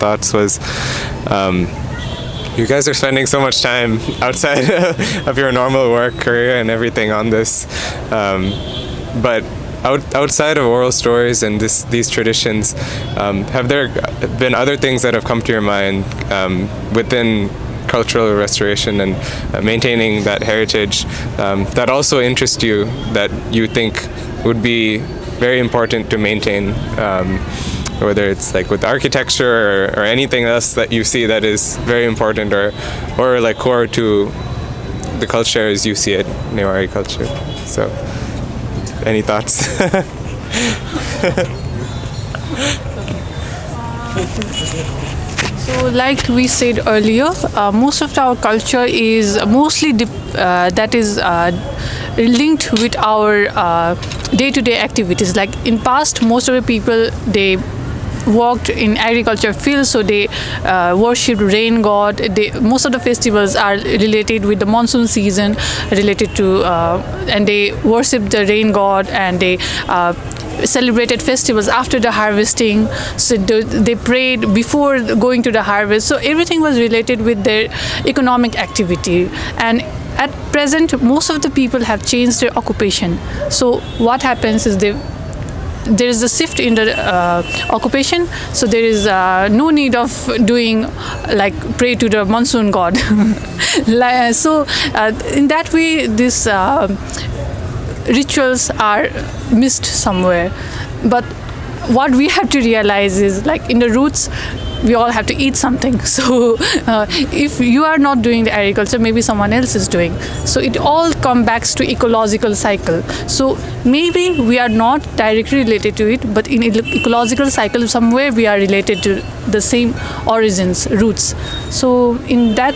thoughts was, you guys are spending so much time outside of your normal work career and everything on this, but outside of oral stories and these traditions, have there been other things that have come to your mind within cultural restoration and maintaining that heritage that also interest you, that you think would be very important to maintain, whether it's like with architecture or anything else that you see that is very important or like core to the culture as you see it, Newari culture? So, any thoughts? So, like we said earlier, most of our culture is mostly linked with our day-to-day activities. Like in past, most of the people, they worked in agriculture fields, so they worshipped rain god. Most of the festivals are related with the monsoon season, related to and they worshipped the rain god, and they celebrated festivals after the harvesting. So they prayed before going to the harvest. So everything was related with their economic activity. And at present, most of the people have changed their occupation. So what happens is there is a shift in the occupation, so there is no need of doing like pray to the monsoon god. So in that way, these rituals are missed somewhere. But what we have to realize is, like in the roots, we all have to eat something. So if you are not doing the agriculture, maybe someone else is doing. So it all comes back to ecological cycle. So maybe we are not directly related to it, but in ecological cycle somewhere we are related to the same origins, roots. So in that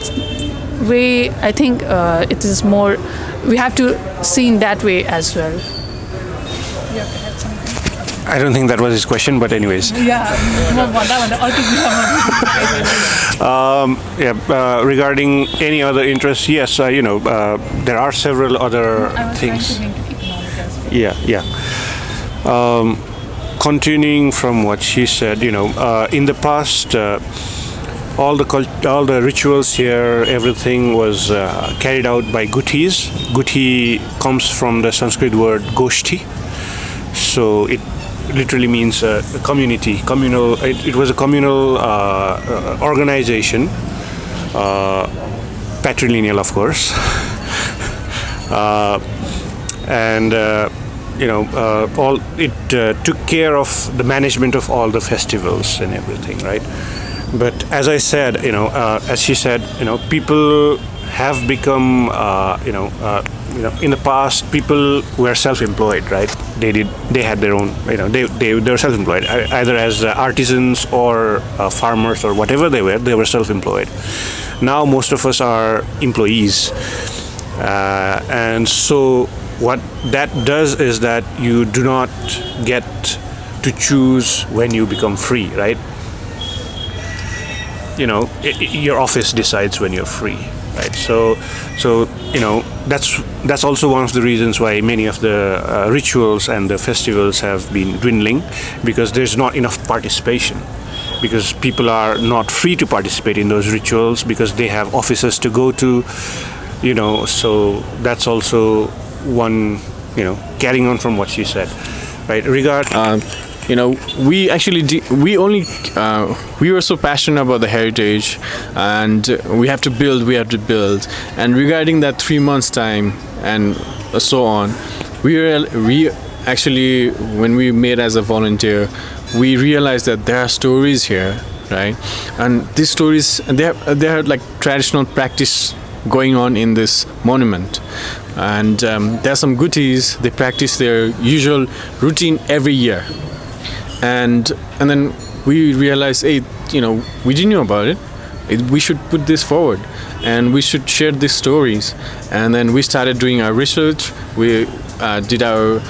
way, I think it is more, we have to see in that way as well. I don't think that was his question, but anyways. Regarding any other interests, yes, there are several other things. Yeah. Continuing from what she said, in the past, all the rituals here, everything was carried out by gutis. Guti comes from the Sanskrit word goshti, so it literally means a community, communal. It was a communal organization, patrilineal, of course, and all it took care of the management of all the festivals and everything, right? But as I said, as she said, people have become, in the past, people were self-employed, right? They had their own, they were self-employed, either as artisans or farmers or whatever they were self-employed. Now most of us are employees, and so what that does is that you do not get to choose when you become free, right? Your office decides when you're free, right? So that's also one of the reasons why many of the rituals and the festivals have been dwindling, because there's not enough participation, because people are not free to participate in those rituals because they have offices to go to, so that's also one, carrying on from what she said, right? We actually we were so passionate about the heritage, and we have to build. And regarding that 3 months time and so on, we actually, when we made as a volunteer, we realized that there are stories here, right? And these stories, they are like traditional practice going on in this monument. And there are some gutis, they practice their usual routine every year. And then we realized, hey, we didn't know about it. We should put this forward, and we should share these stories. And then we started doing our research. We did our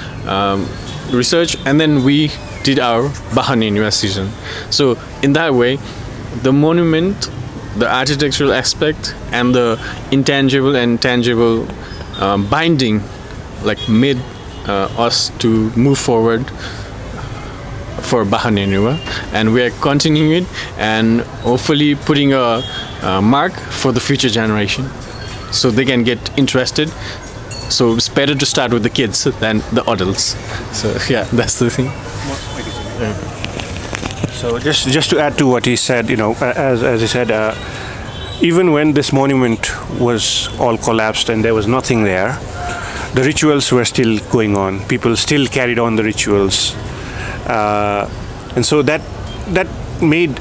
research, and then we did our Bahani investigation. So in that way, the monument, the architectural aspect, and the intangible and tangible binding, like made us to move forward for Bahanenua, and we are continuing it and hopefully putting a mark for the future generation so they can get interested. So it's better to start with the kids than the adults. So yeah, that's the thing. So just to add to what he said, as he said, even when this monument was all collapsed and there was nothing there, the rituals were still going on. People still carried on the rituals, and so that made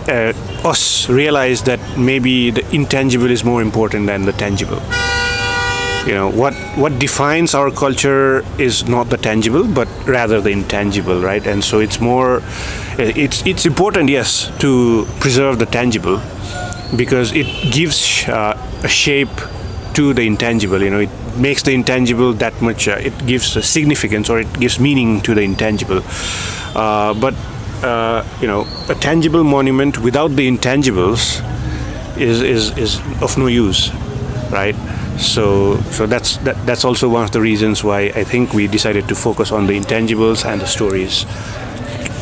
us realize that maybe the intangible is more important than the tangible. What defines our culture is not the tangible, but rather the intangible, right? And so it's it's important, yes, to preserve the tangible, because it gives a shape to the intangible. It makes the intangible that much. It gives a significance, or it gives meaning to the intangible. But a tangible monument without the intangibles is of no use, right? So that's also one of the reasons why I think we decided to focus on the intangibles and the stories.